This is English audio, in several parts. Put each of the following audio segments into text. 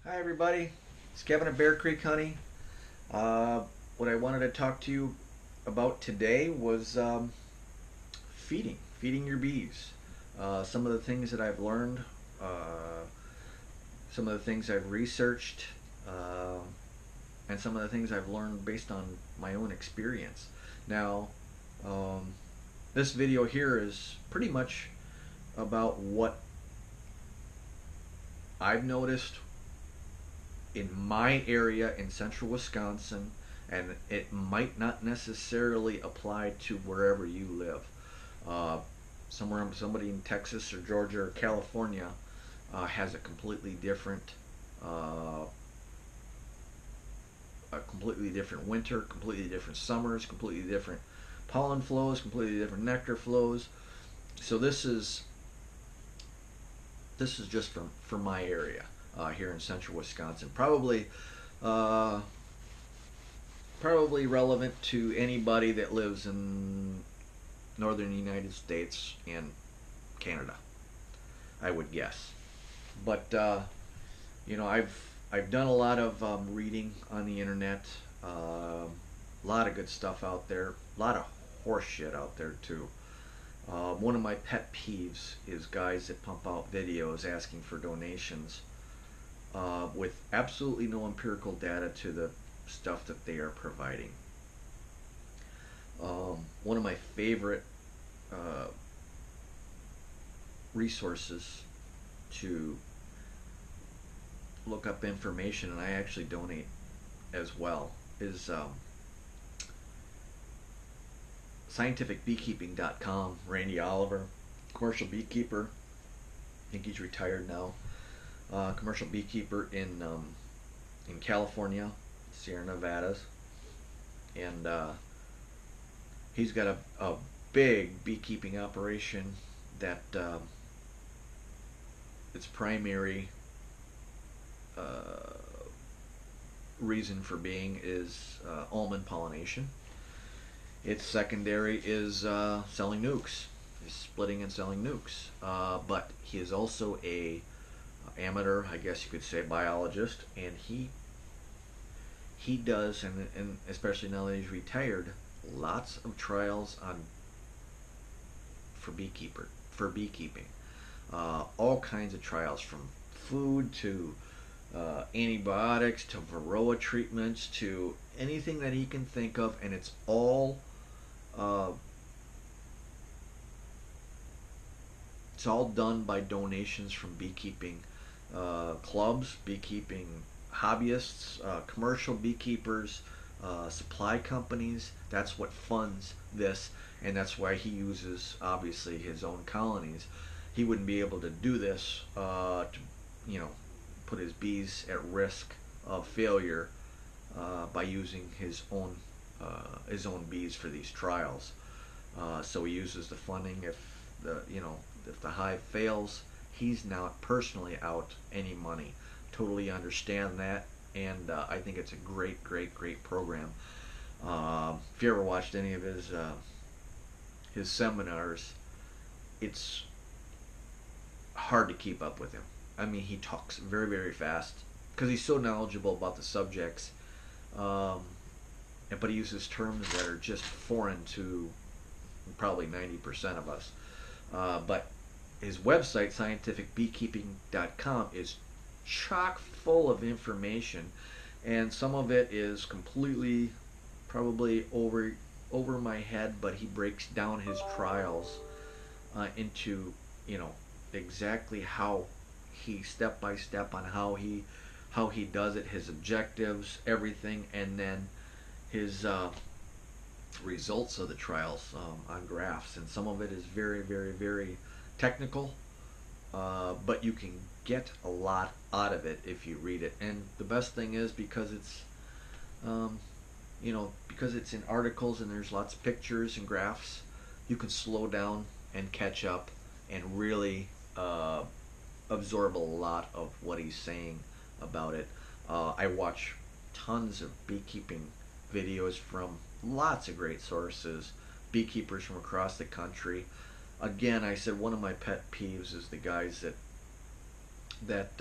Hi everybody, it's Kevin at Bear Creek Honey. What I wanted to talk to you about today was feeding your bees. Some of the things that I've learned, some of the things I've researched, uh, and some of the things I've learned based on my own experience. Now, um, this video here is pretty much about what I've noticed in my area in central Wisconsin, and it might not necessarily apply to wherever you live. Uh, somebody in Texas or Georgia or California has uh, a completely different winter, completely different summers, completely different pollen flows, completely different nectar flows. So this is just from my area here in central Wisconsin. Uh, probably relevant to anybody that lives in northern United States and Canada, I would guess. But I've done a lot of reading on the internet. A lot of good stuff out there. A lot of horse shit out there too. One of my pet peeves is guys that pump out videos asking for donations with absolutely no empirical data to the stuff that they are providing. One of my favorite uh, resources to look up information, and I actually donate as well, is scientificbeekeeping.com. Randy Oliver, commercial beekeeper. I think he's retired now. Commercial beekeeper in California, Sierra Nevadas, and he's got a big beekeeping operation that its primary uh, reason for being is almond pollination. Its secondary is selling nukes. He's splitting and selling nukes. But he is also a amateur, I guess you could say, biologist, and he does, and especially now that he's retired, lots of trials on for beekeeping. All kinds of trials, from food to antibiotics to varroa treatments to anything that he can think of, and uh, it's all done by donations from beekeeping clubs, beekeeping hobbyists, commercial beekeepers, supply companies. That's what funds this, and that's why he uses obviously his own colonies. He wouldn't be able to do this to, you know, put his bees at risk of failure by using his own bees for these trials. So he uses the funding. If the hive fails, he's not personally out any money. Totally understand that, and I think it's a great program. If you ever watched any of his seminars, it's hard to keep up with him. I mean, he talks very fast because he's so knowledgeable about the subjects, um, but he uses terms that are just foreign to probably 90% of us. But his website, scientificbeekeeping.com, is chock full of information, and some of it is completely probably over my head, but he breaks down his trials into, you know, exactly how he, step by step, on how he does it, his objectives, everything, and then his results of the trials on graphs. And some of it is very technical, but you can get a lot out of it if you read it. And the best thing is, because um, because it's in articles and there's lots of pictures and graphs, you can slow down and catch up and really absorb a lot of what he's saying about it. I watch tons of beekeeping videos from lots of great sources, beekeepers from across the country. Again, I said one of my pet peeves is the guys that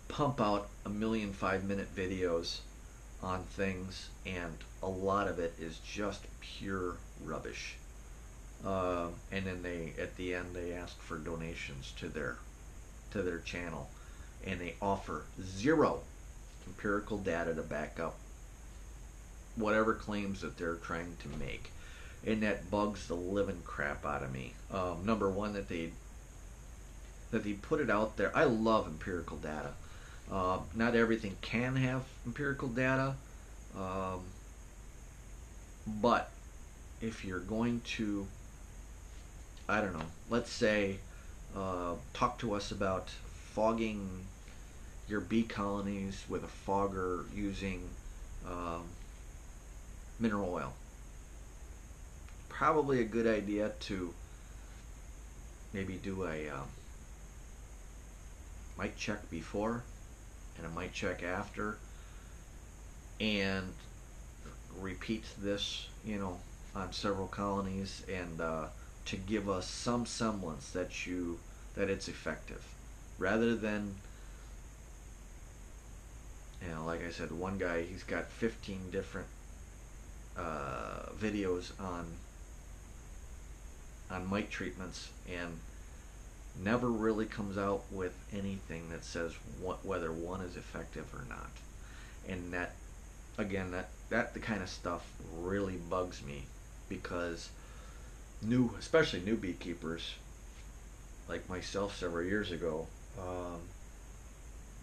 pump out a million 5-minute videos on things, and a lot of it is just pure rubbish. And then they, at the end, they ask for donations to their channel, and they offer zero empirical data to back up whatever claims that they're trying to make, and that bugs the living crap out of me. Number one, that they put it out there. I love empirical data. Not everything can have empirical data, but if you're going to, I don't know, let's say, talk to us about fogging your bee colonies with a fogger using mineral oil. Probably a good idea to maybe do a mic check before and a mic check after, and repeat this, on several colonies, and to give us some semblance that it's effective, rather than, like I said, one guy, he's got 15 different videos on mite treatments, and never really comes out with anything that says whether one is effective or not. And that, again, that the kind of stuff really bugs me, because especially new beekeepers like myself several years ago,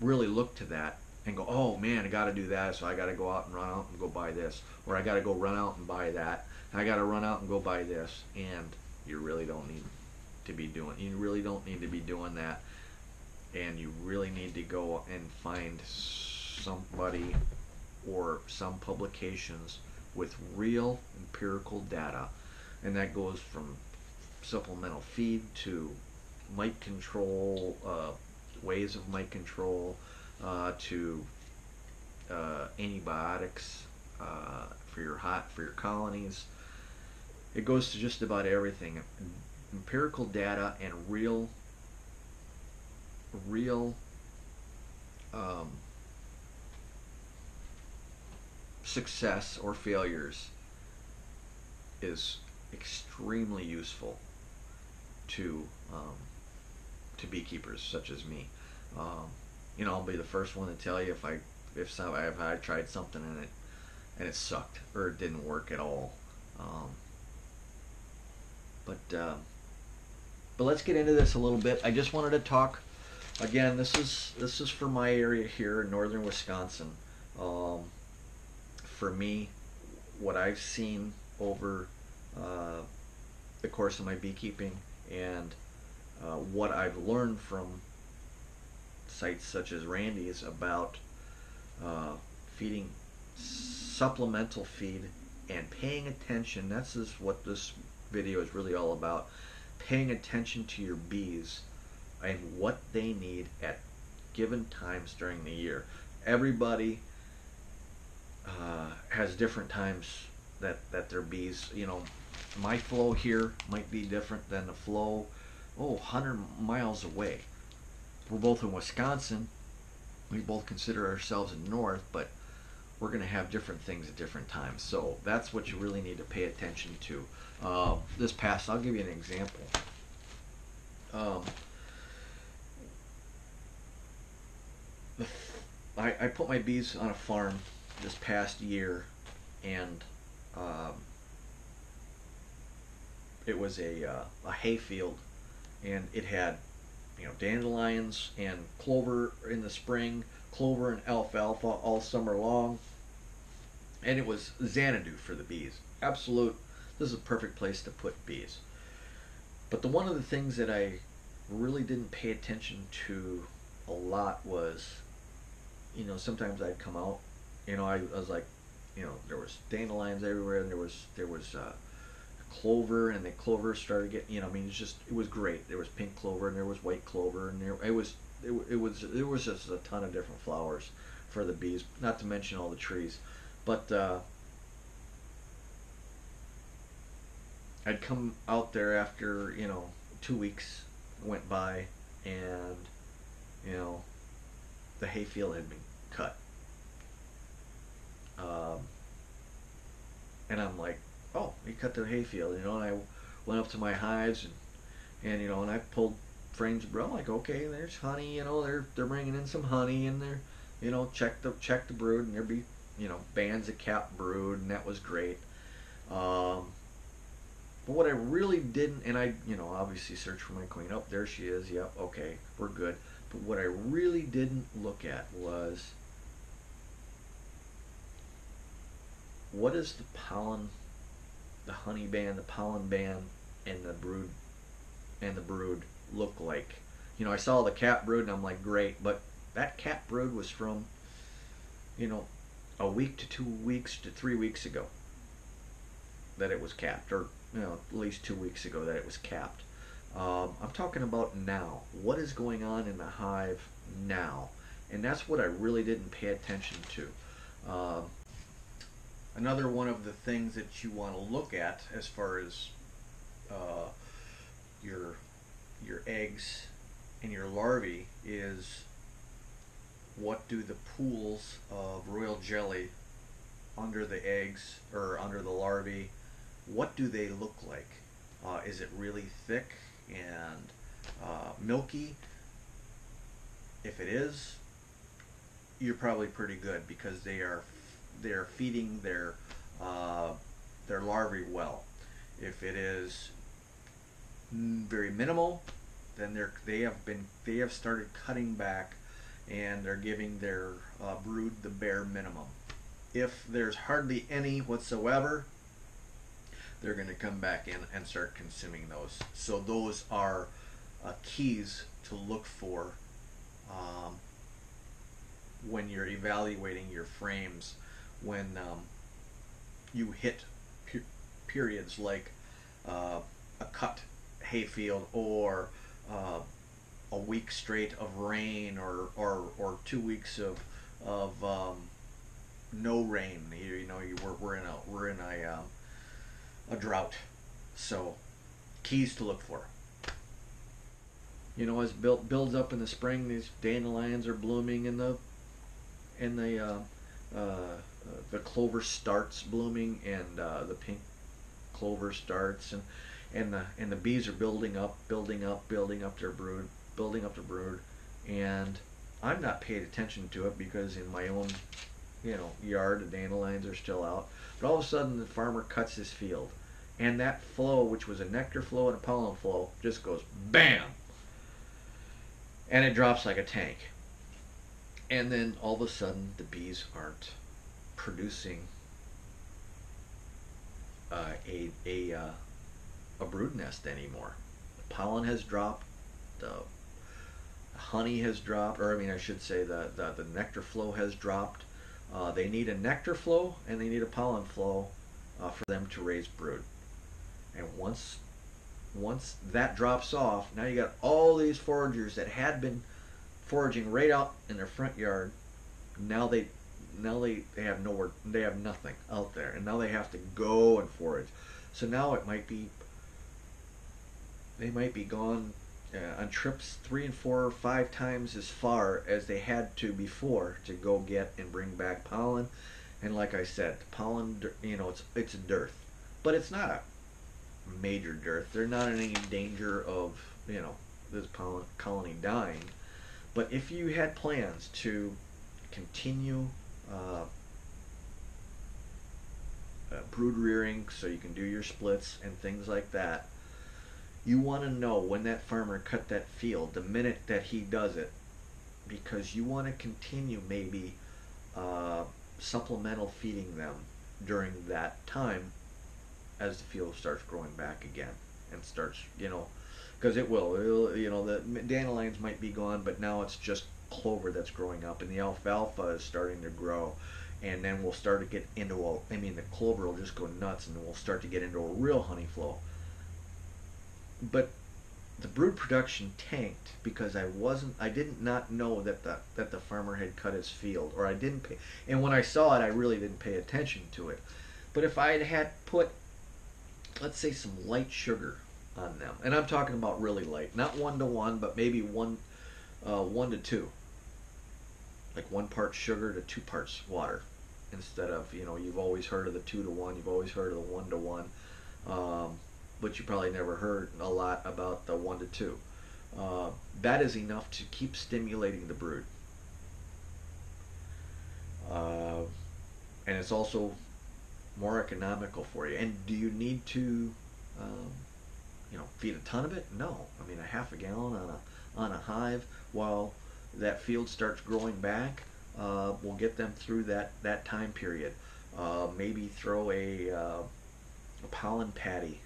really look to that and go, oh man, I got to do that, so I got to go out and run out and go buy this, or I got to go run out and buy that, I got to run out and go buy this. And you really don't need to be doing that, and you really need to go and find somebody or some publications with real empirical data, and that goes from supplemental feed to mite control, ways of mite control, to antibiotics for your colonies. It goes to just about everything. Empirical data and real success or failures is extremely useful to beekeepers such as me. I'll be the first one to tell you if I tried something and it sucked, or it didn't work at all. But let's get into this a little bit. I just wanted to talk. Again, this is for my area here in northern Wisconsin. For me, what I've seen over the course of my beekeeping, and what I've learned from sites such as Randy's about feeding supplemental feed and paying attention. This is what this video is really all about. Paying attention to your bees and what they need at given times during the year. Everybody has different times that their bees, my flow here might be different than the flow 100 miles away. We're both in Wisconsin. We both consider ourselves in north, but we're going to have different things at different times. So that's what you really need to pay attention to. I'll give you an example. I put my bees on a farm this past year, and it was a hay field, and it had dandelions and clover in the spring, clover and alfalfa all summer long, and it was Xanadu for the bees. This is a perfect place to put bees. But one of the things that I really didn't pay attention to a lot was, sometimes I'd come out, I was like, there was dandelions everywhere, and there was clover, and the clover started getting, it was great. There was pink clover, and there was white clover, and there was just a ton of different flowers for the bees, not to mention all the trees. But I'd come out there after 2 weeks went by, and the hayfield had been cut. Um, and I'm like, oh, he cut the hayfield, you know. And I went up to my hives and you know, and I pulled frames of brood. I'm like, okay, there's honey, you know, they're bringing in some honey, and they're, you know, check the brood, and there'd be, you know, bands of capped brood, and that was great. Um, but what I really didn't, and I, you know, obviously searched for my queen. Oh, there she is. Yep, okay, we're good. But what I really didn't look at was, what is the pollen, the honey band, the pollen band, and the brood look like? You know, I saw the cap brood and I'm like, great, but that cap brood was from, you know, a week to 2 weeks to 3 weeks ago that it was capped, or you know, at least 2 weeks ago that it was capped. I'm talking about now. What is going on in the hive now? And that's what I really didn't pay attention to. Um, Another one of the things that you want to look at as far as uh, your eggs and your larvae is, what do the pools of royal jelly under the eggs or under the larvae, what do they look like? Is it really thick and milky? If it is, you're probably pretty good, because they're feeding their larvae well. If it is very minimal, then they have started cutting back, and they're giving their brood the bare minimum. If there's hardly any whatsoever, they're going to come back in and start consuming those. So those are keys to look for um, when you're evaluating your frames, when you hit periods like a cut hayfield, or a week straight of rain, or 2 weeks of no rain. You know, we're in a drought. So keys to look for. You know, as it builds up in the spring, these dandelions are blooming, and the clover starts blooming, and the pink clover starts, and the bees are building up their brood, and I'm not paying attention to it, because in my own, you know, yard, the dandelions are still out. But all of a sudden, the farmer cuts his field, and that flow, which was a nectar flow and a pollen flow, just goes bam, and it drops like a tank. And then all of a sudden, the bees aren't producing a brood nest anymore. The pollen has dropped, the honey has dropped, or I mean, I should say the nectar flow has dropped. They need a nectar flow and they need a pollen flow for them to raise brood. And once that drops off, now you got all these foragers that had been foraging right out in their front yard. Now they have nowhere, they have nothing out there, and now they have to go and forage. So now they might be gone on trips 3 and 4 or 5 times as far as they had to before to go get and bring back pollen. And like I said, pollen, you know, it's a dearth, but it's not a major dearth. They're not in any danger of, you know, this pollen colony dying. But if you had plans to continue brood rearing, so you can do your splits and things like that, you want to know when that farmer cut that field, the minute that he does it, because you want to continue maybe supplemental feeding them during that time as the field starts growing back again, and starts, you know, because it'll, you know, the dandelions might be gone, but now it's just clover that's growing up, and the alfalfa is starting to grow, and then we'll start to get into the clover will just go nuts, and then we'll start to get into a real honey flow. But the brood production tanked because I did not know that the farmer had cut his field, or I didn't pay, and when I saw it, I really didn't pay attention to it. But if I had put, let's say, some light sugar on them, and I'm talking about really light, not 1 to 1, but maybe 1 to 2, like 1 part sugar to 2 parts water, instead of, you've always heard of the 2 to 1, you've always heard of the 1 to 1, um, but you probably never heard a lot about the 1 to 2. That is enough to keep stimulating the brood. Uh, and it's also more economical for you. And do you need to, um, feed a ton of it? No. I mean, a half a gallon on a hive while that field starts growing back will get them through that time period. Maybe throw a pollen patty,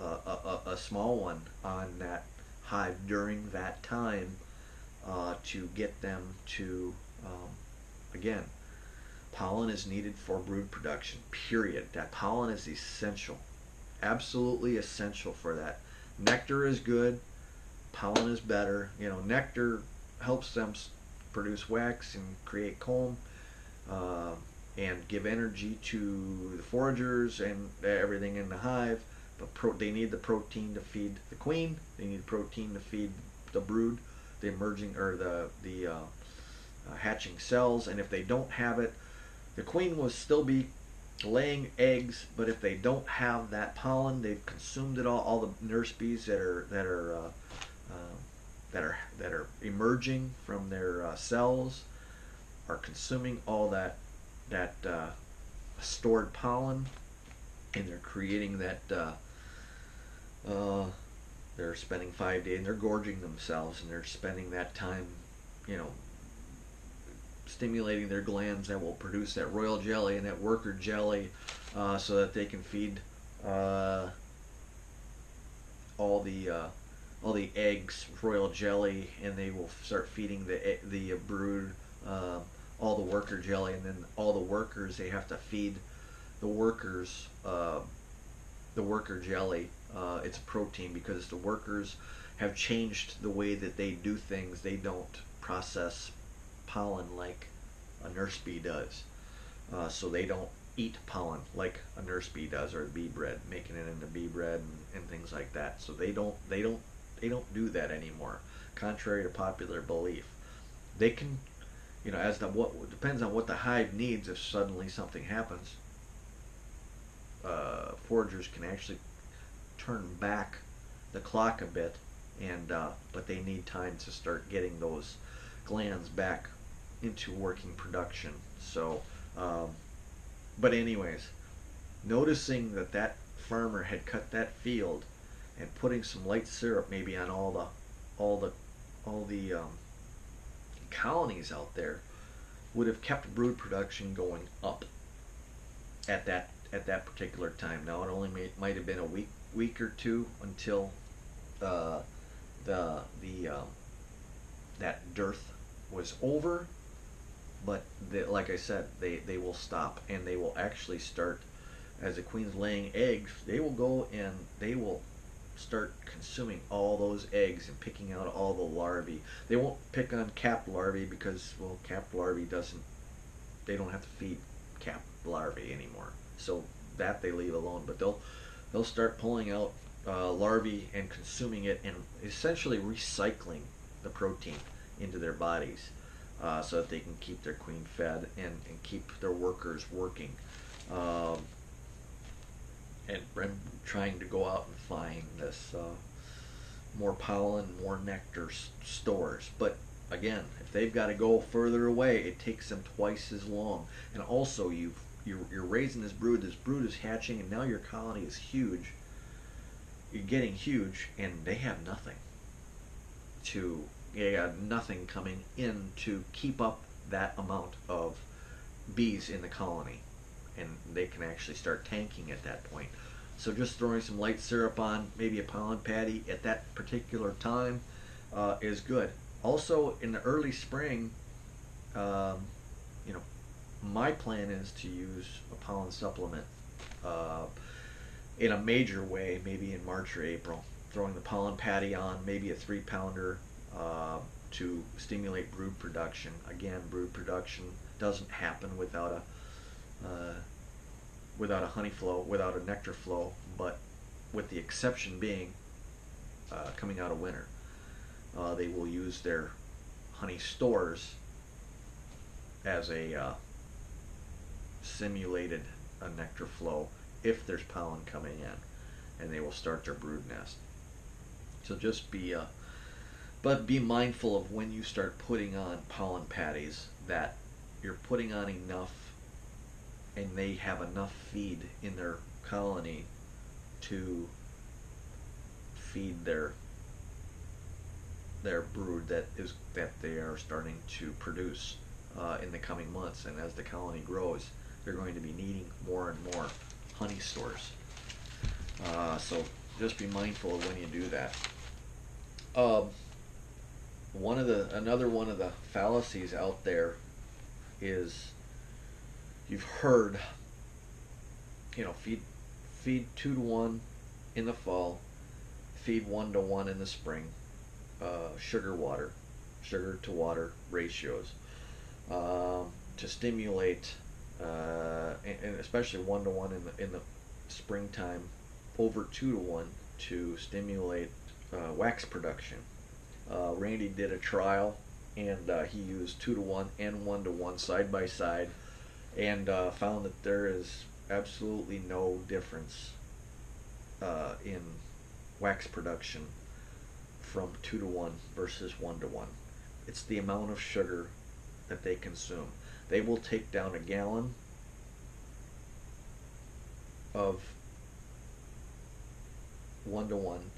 a small one, on that hive during that time to get them to, again, pollen is needed for brood production, period. That pollen is essential, absolutely essential for that. Nectar is good, pollen is better. Nectar helps them produce wax and create comb, uh, and give energy to the foragers and everything in the hive. But they need the protein to feed the queen. They need protein to feed the brood, the emerging or the hatching cells. And if they don't have it, the queen will still be laying eggs. But if they don't have that pollen, they've consumed it all. All the nurse bees that are emerging from their cells are consuming all that stored pollen, and they're creating that. They're spending 5 days, and they're gorging themselves, and they're spending that time, you know, stimulating their glands that will produce that royal jelly and that worker jelly, so that they can feed all the uh, all the eggs with royal jelly, and they will start feeding the brood all the worker jelly, and then all the workers, they have to feed the workers the worker jelly. It's a protein because the workers have changed the way that they do things. They don't process pollen like a nurse bee does. So they don't eat pollen like a nurse bee does, or bee bread, making it into bee bread and things like that. So they don't do that anymore, contrary to popular belief. They can, as the what depends on what the hive needs. If suddenly something happens, foragers can actually turn back the clock a bit, and but they need time to start getting those glands back into working production. So, but anyways, noticing that farmer had cut that field and putting some light syrup maybe on all the all the colonies out there would have kept brood production going up at that particular time. Now it only might have been a week or two until uh, the that dearth was over, but like I said, they will stop, and they will actually start, as the queen's laying eggs, they will go and they will start consuming all those eggs and picking out all the larvae. They won't pick on capped larvae because, well, capped larvae doesn't, they don't have to feed capped larvae anymore. So that they leave alone, but they'll start pulling out larvae and consuming it, and essentially recycling the protein into their bodies, so that they can keep their queen fed and keep their workers working, um, and trying to go out and find this more pollen, more nectar stores. But again, if they've got to go further away, it takes them twice as long. And also, you're raising this brood. This brood is hatching, and now your colony is huge. You're getting huge, and they have nothing to. They got nothing coming in to keep up that amount of bees in the colony, and they can actually start tanking at that point. So just throwing some light syrup on, maybe a pollen patty at that particular time, is good. Also, in the early spring, um, you know, my plan is to use a pollen supplement uh, in a major way, maybe in March or April. Throwing the pollen patty on, maybe a 3 pounder, to stimulate brood production. Again, brood production doesn't happen without a honey flow, without a nectar flow, but with the exception being coming out of winter. They will use their honey stores as a simulated nectar flow if there's pollen coming in, and they will start their brood nest. So just be mindful of when you start putting on pollen patties that you're putting on enough and they have enough feed in their colony to feed their brood that they are starting to produce in the coming months. And as the colony grows, they're going to be needing more and more honey stores. So just be mindful of when you do that. Another one of the fallacies out there is you've heard, feed 2 to 1 in the fall, feed 1 to 1 in the spring. Sugar to water ratios to stimulate, and especially 1 to 1 in the springtime, over 2 to 1 to stimulate wax production. Randy did a trial, and he used 2 to 1 and 1 to 1 side by side, and found that there is absolutely no difference in wax production from 2 to 1 versus 1 to 1. It's the amount of sugar that they consume. They will take down a gallon of 1 to 1,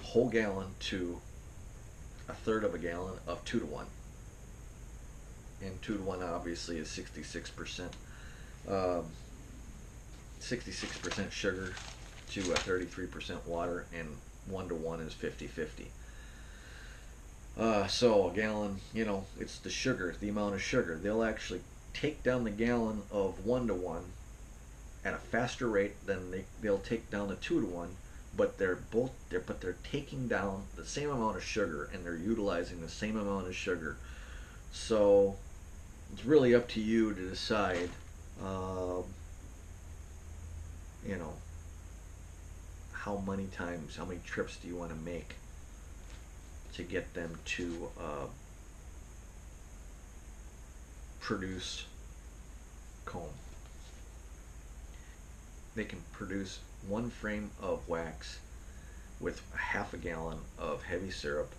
whole gallon, to a third of a gallon of 2 to 1. And 2 to 1 obviously is 66%, 66% sugar to 33% water, and 1 to 1 is 50-50. So a gallon, it's the sugar, the amount of sugar. They'll actually take down the gallon of 1 to 1 at a faster rate than they'll take down the 2 to 1, but they're taking down the same amount of sugar, and they're utilizing the same amount of sugar. So it's really up to you to decide, how many trips do you want to make to get them to produce comb. They can produce 1 frame of wax with half a gallon of heavy syrup,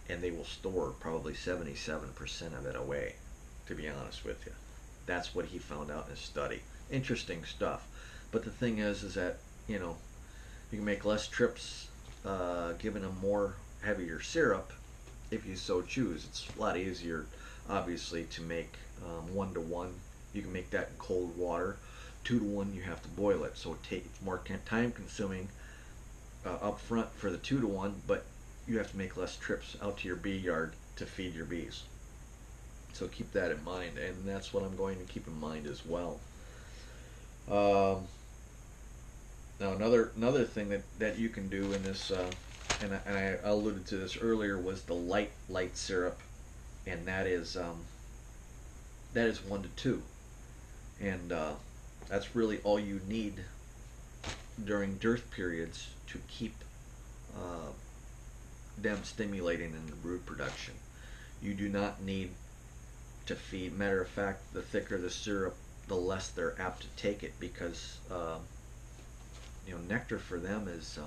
and they will store probably 77% of it away, to be honest with you. That's what he found out in his study. Interesting stuff. But the thing is that, you can make less trips giving them more heavier syrup if you so choose. It's a lot easier, obviously, to make 1 to 1. You can make that in cold water. 2 to 1, you have to boil it, so it's more time consuming up front for the 2 to 1, but you have to make less trips out to your bee yard to feed your bees. So keep that in mind, and that's what I'm going to keep in mind as well. Now another thing that you can do in this, and I alluded to this earlier, was the light syrup, and that is 1 to 2, and that's really all you need during dearth periods to keep them stimulating in the brood production. You do not need to feed. Matter of fact, the thicker the syrup, the less they're apt to take it, because nectar for them is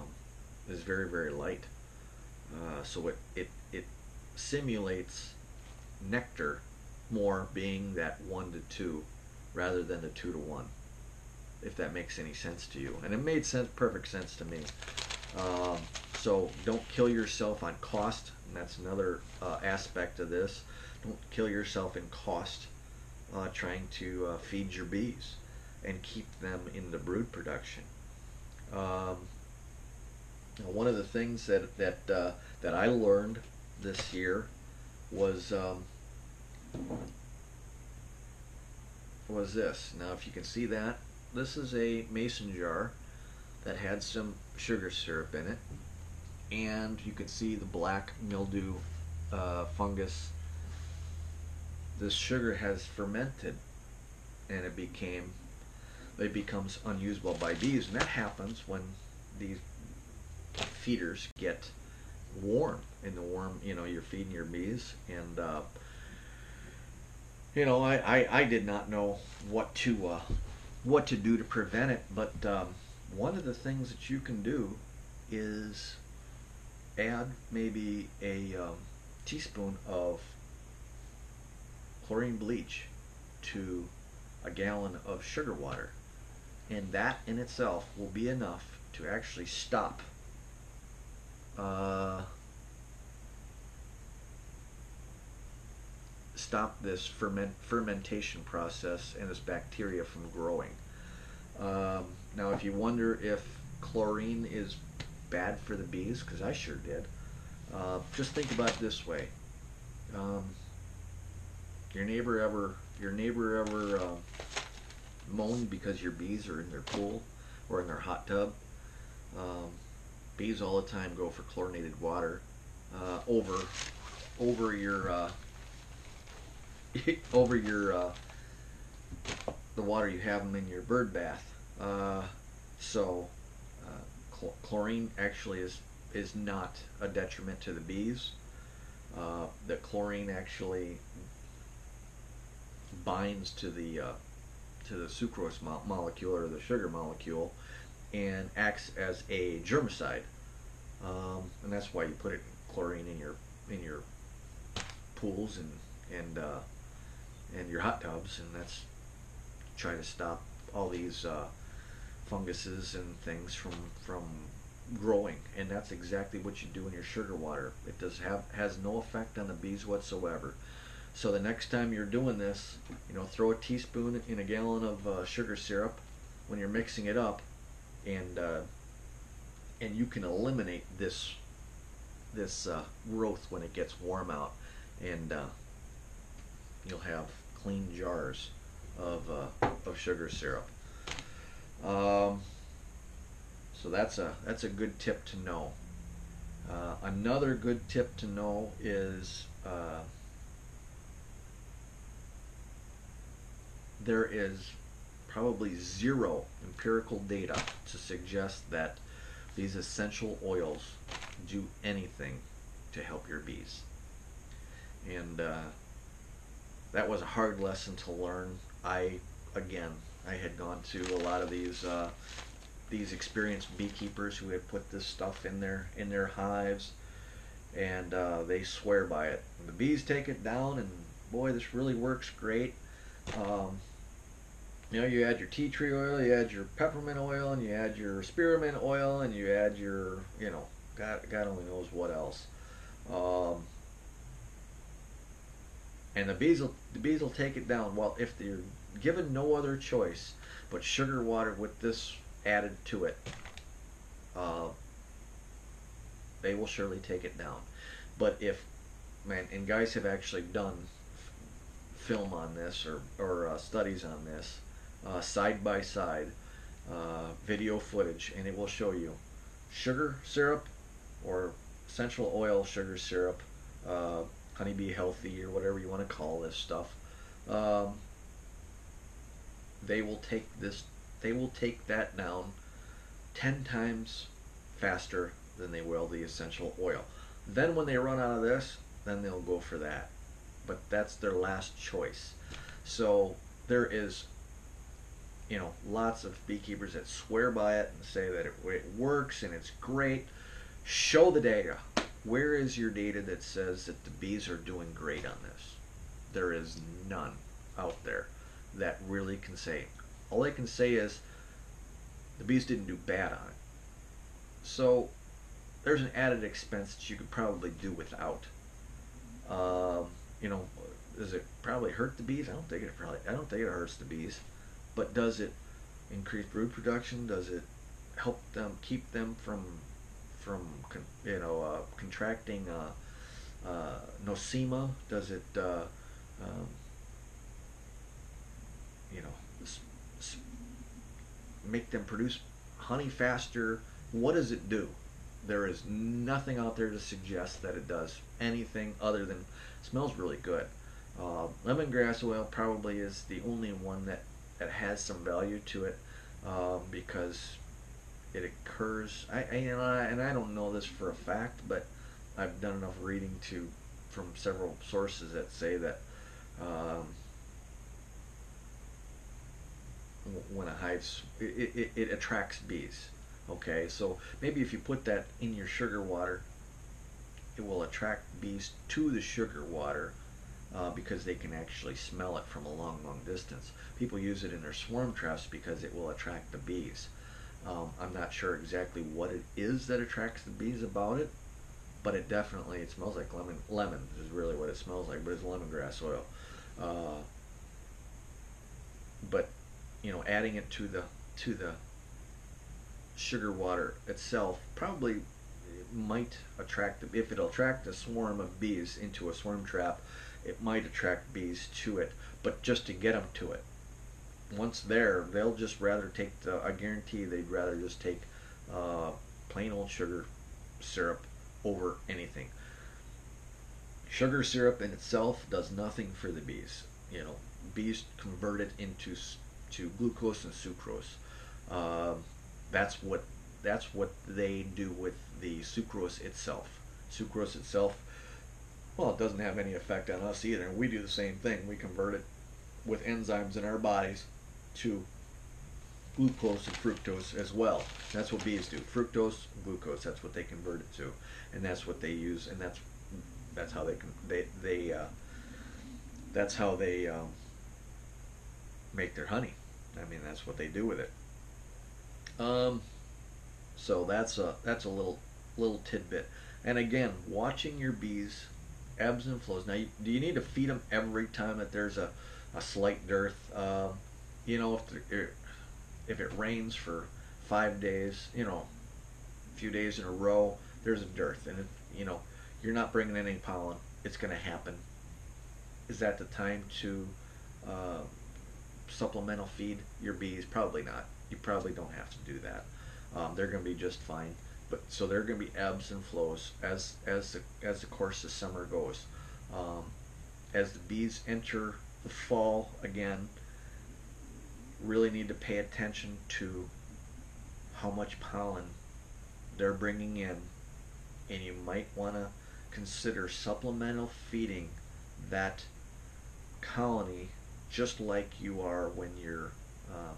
very, very light. So it simulates nectar more, being that 1 to 2 rather than the 2 to 1, if that makes any sense to you. And it made perfect sense to me. So don't kill yourself on cost, and that's another aspect of this. Don't kill yourself in cost trying to feed your bees and keep them in the brood production. One of the things that I learned this year was this. Now, if you can see that, this is a mason jar that had some sugar syrup in it, and you can see the black mildew fungus. This sugar has fermented, and it becomes unusable by bees, and that happens when these feeders get warm. In the warm, you're feeding your bees, and I did not know what to do to prevent it, but one of the things that you can do is add maybe a teaspoon of chlorine bleach to a gallon of sugar water, and that in itself will be enough to actually uh, stop this fermentation process and this bacteria from growing. Now, if you wonder if chlorine is bad for the bees, because I sure did, just think about it this way: um, your neighbor ever moaned because your bees are in their pool or in their hot tub? Um, Bees all the time go for chlorinated water over your over your the water you have them in your bird bath. So chlorine actually is not a detriment to the bees. The chlorine actually binds to the sucrose molecule or the sugar molecule and acts as a germicide. And that's why you put it chlorine in your pools and your hot tubs, and that's try to stop all these funguses and things from growing. And that's exactly what you do in your sugar water. It has no effect on the bees whatsoever. So the next time you're doing this, throw a teaspoon in a gallon of sugar syrup when you're mixing it up, and you can eliminate this growth when it gets warm out, and you'll have clean jars of sugar syrup. So that's a good tip to know. Another good tip to know is there is probably zero empirical data to suggest that these essential oils do anything to help your bees. And that was a hard lesson to learn. I had gone to a lot of these experienced beekeepers who had put this stuff in their hives, and they swear by it. And the bees take it down, and boy, this really works great. Um, you add your tea tree oil, you add your peppermint oil, and you add your spearmint oil, and you add your, God only knows what else. Um, and the bees will take it down. Well, if they're given no other choice but sugar water with this added to it, uh, they will surely take it down. But and guys have actually done film on this or studies on this, side by side, video footage, and it will show you sugar syrup or essential oil sugar syrup, honeybee healthy or whatever you want to call this stuff. Um, they will take that down 10 times faster than they will the essential oil. Then when they run out of this, then they'll go for that. But that's their last choice. So there is, lots of beekeepers that swear by it and say that it works and it's great. Show the data. Where is your data that says that the bees are doing great on this? There is none out there that really can say. All they can say is the bees didn't do bad on it. So there's an added expense that you could probably do without. Um, does it probably hurt the bees? I don't think it hurts the bees. But does it increase brood production? Does it help them keep them from contracting nosema? Does it um, you know make them produce honey faster? What does it do? There is nothing out there to suggest that it does anything other than it smells really good. Lemongrass oil probably is the only one that has some value to it, because it occurs. And I don't know this for a fact, but I've done enough reading from several sources that say that when a hive's it attracts bees. Okay, so maybe if you put that in your sugar water, it will attract bees to the sugar water because they can actually smell it from a long, long distance. People use it in their swarm traps because it will attract the bees. I'm not sure exactly what it is that attracts the bees about it, but it smells like lemon. Lemon is really what it smells like, but it's lemongrass oil. Uh, but adding it to the sugar water itself probably might attract, if it'll attract a swarm of bees into a swarm trap, it might attract bees to it, but just to get them to it. Once there, they'll just rather take I guarantee they'd rather just take uh, plain old sugar syrup over anything. Sugar syrup in itself does nothing for the bees. Bees convert it into to glucose and sucrose. Uh, that's what they do with the sucrose itself. Sucrose itself, well, it doesn't have any effect on us either. We do the same thing. We convert it with enzymes in our bodies to glucose and fructose as well. That's what bees do. Fructose, glucose. That's what they convert it to, and that's what they use, and that's how that's how they make their honey. I mean, that's what they do with it. Um, so that's a little tidbit. And again, watching your bees ebbs and flows. Now, do you need to feed them every time that there's a slight dearth? If it rains for 5 days, a few days in a row, there's a dearth, and you're not bringing in any pollen. It's going to happen. Is that the time to uh, supplemental feed your bees? Probably not. You probably don't have to do that. They're going to be just fine. But so there are going to be ebbs and flows as the course of summer goes. Um, as the bees enter the fall again, really need to pay attention to how much pollen they're bringing in, and you might want to consider supplemental feeding that colony just like you are when you're um,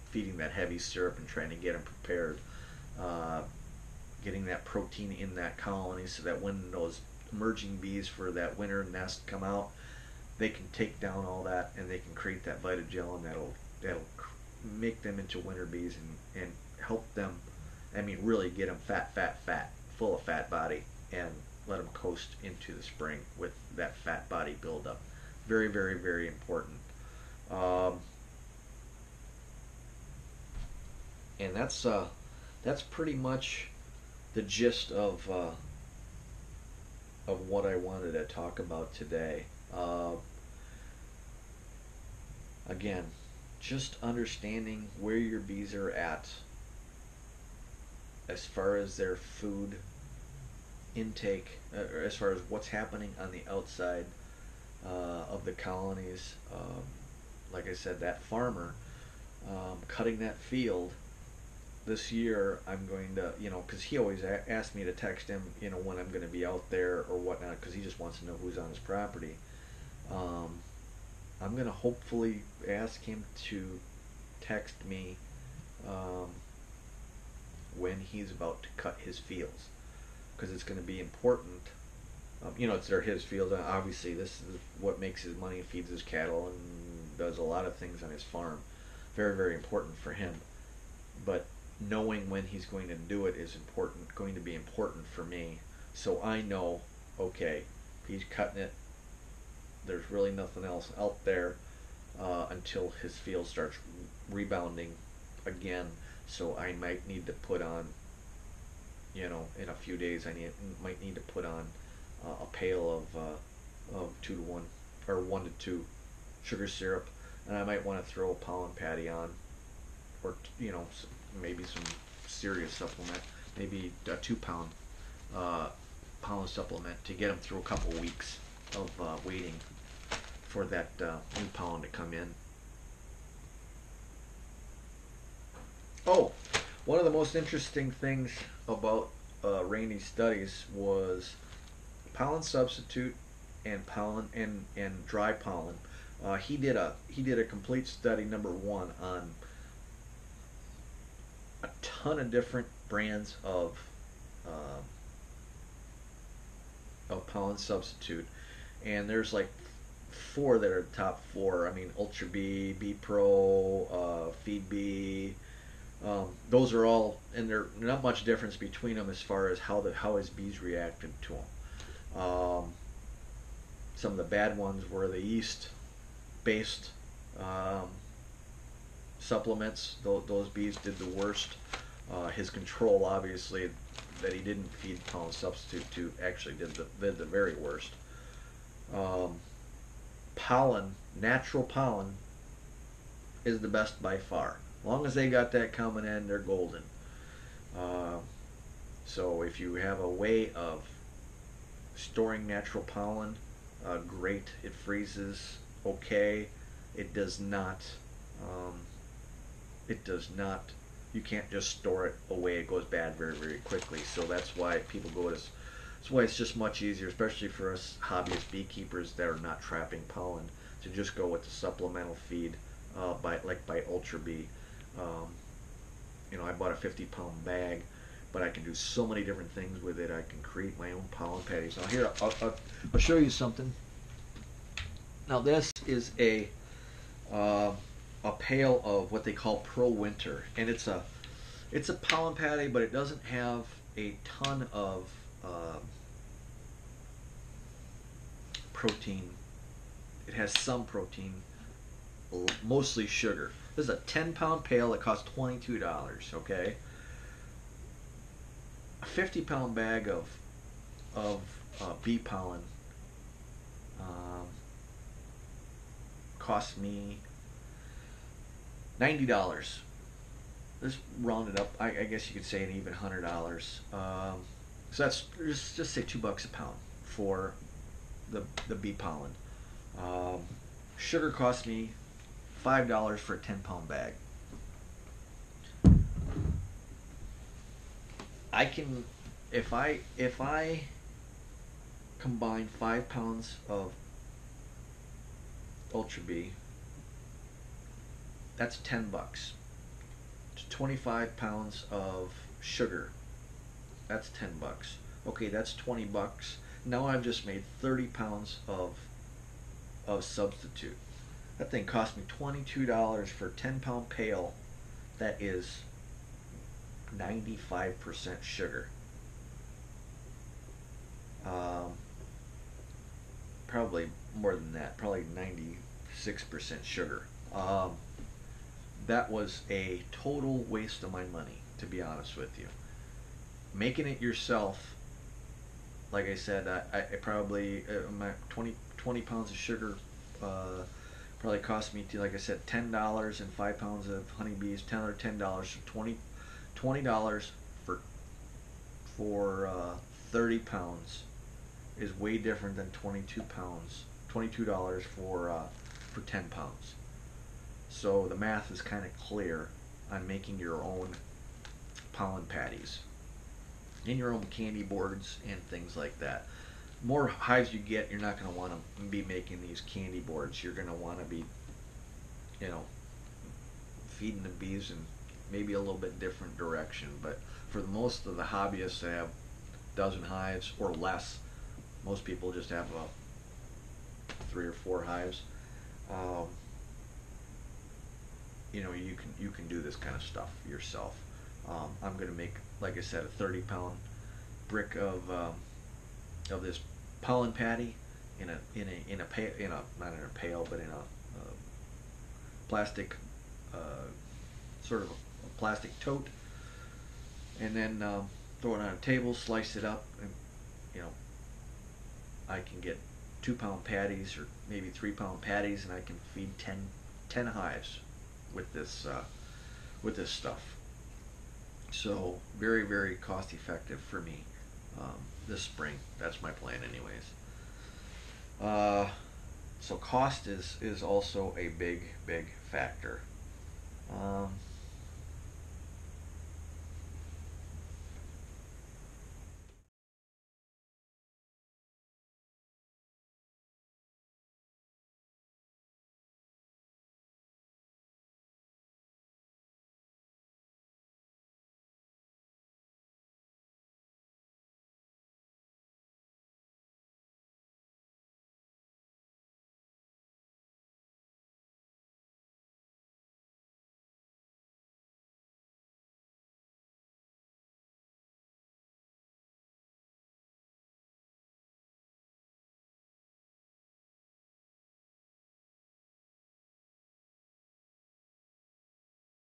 feeding that heavy syrup and trying to get them prepared, uh, getting that protein in that colony so that when those emerging bees for that winter nest come out, they can take down all that and they can create that vitagel, and that'll make them into winter bees and help them. I mean, really get them fat, full of fat body, and let them coast into the spring with that fat body buildup. Very, very, very important. Um, and that's pretty much the gist of what I wanted to talk about today. Again, just understanding where your bees are at as far as their food intake, or as far as what's happening on the outside of the colonies. Like I said, that farmer cutting that field this year, I'm going to, because he always asks me to text him, when I'm going to be out there or whatnot, because he just wants to know who's on his property. I'm going to hopefully ask him to text me um, when he's about to cut his fields, because it's going to be important. They're his fields. Obviously, this is what makes his money, feeds his cattle, and does a lot of things on his farm. Very, very important for him. But knowing when he's going to do it is going to be important for me. So I know, okay, he's cutting it. There's really nothing else out there until his field starts rebounding again. So I might need to put on, in a few days, might need to put on a pail of 2 to 1 or 1 to 2 sugar syrup, and I might want to throw a pollen patty on, or maybe some serious supplement, maybe a 2 pound pollen supplement to get them through a couple weeks of waiting for that new pollen to come in. Oh, one of the most interesting things about Rainey's studies was pollen substitute and pollen and dry pollen He did a complete study, number one, on a ton of different brands uh, of pollen substitute, and there's like four that are the top four. I mean, Ultra B, B Pro, Feed B. Those are all, and there's not much difference between them as far as how his bees reacted to them. Some of the bad ones were the yeast based um, supplements. Those bees did the worst. His control, obviously, that he didn't feed pollen substitute to, actually did the very worst. Um, Pollen, natural pollen, is the best by far. As long as they got that coming in, they're golden. Uh, so if you have a way of storing natural pollen, great. It freezes okay. It does not. Um, it does not. You can't just store it away. It goes bad very, very quickly. So that's why people go to. That's why it's just much easier, especially for us hobbyist beekeepers that are not trapping pollen, to just go with the supplemental feed, by Ultra B. Um, I bought a 50-pound bag, but I can do so many different things with it. I can create my own pollen patties. Now here, I'll show you something. Now this is a pail of what they call Pro Winter, and it's a pollen patty, but it doesn't have a ton of protein. It has some protein, mostly sugar. This is a 10-pound pail that costs $22. Okay, a 50-pound bag of bee pollen um, cost me $90. Let's round it up. I guess you could say an even $100. So that's just say $2 a pound for the bee pollen. Um, Sugar cost me $5 for a 10-pound bag. I can, if I combine 5 pounds of Ultra B, that's $10. 25 pounds of sugar, that's $10. Okay, that's $20. Now I've just made 30 pounds of substitute. That thing cost me $22 for a 10-pound pail that is 95% sugar. Um, Probably more than that, probably 96% sugar. That was a total waste of my money, to be honest with you. Making it yourself, like I said, I probably my 20 pounds of sugar probably cost me, like I said, $10, and 5 pounds of honeybees, $10, so $20 for 30 pounds is way different than $22 for 10 pounds. So the math is kind of clear on making your own pollen patties and your own candy boards and things like that. More hives you get, you're not going to want to be making these candy boards. You're going to want to be, you know, feeding the bees in maybe a little bit different direction. But for most of the hobbyists that have a dozen hives or less, most people just have about 3 or 4 hives. You can do this kind of stuff yourself. I'm going to make, like I said, a 30-pound brick of this pollen patty in a pail, not in a pail, but in a plastic sort of a plastic tote, and then throw it on a table, slice it up, and I can get 2-pound patties or maybe 3-pound patties, and I can feed 10 hives with this stuff. So very, very cost effective for me this spring. That's my plan anyways. So cost is also a big factor.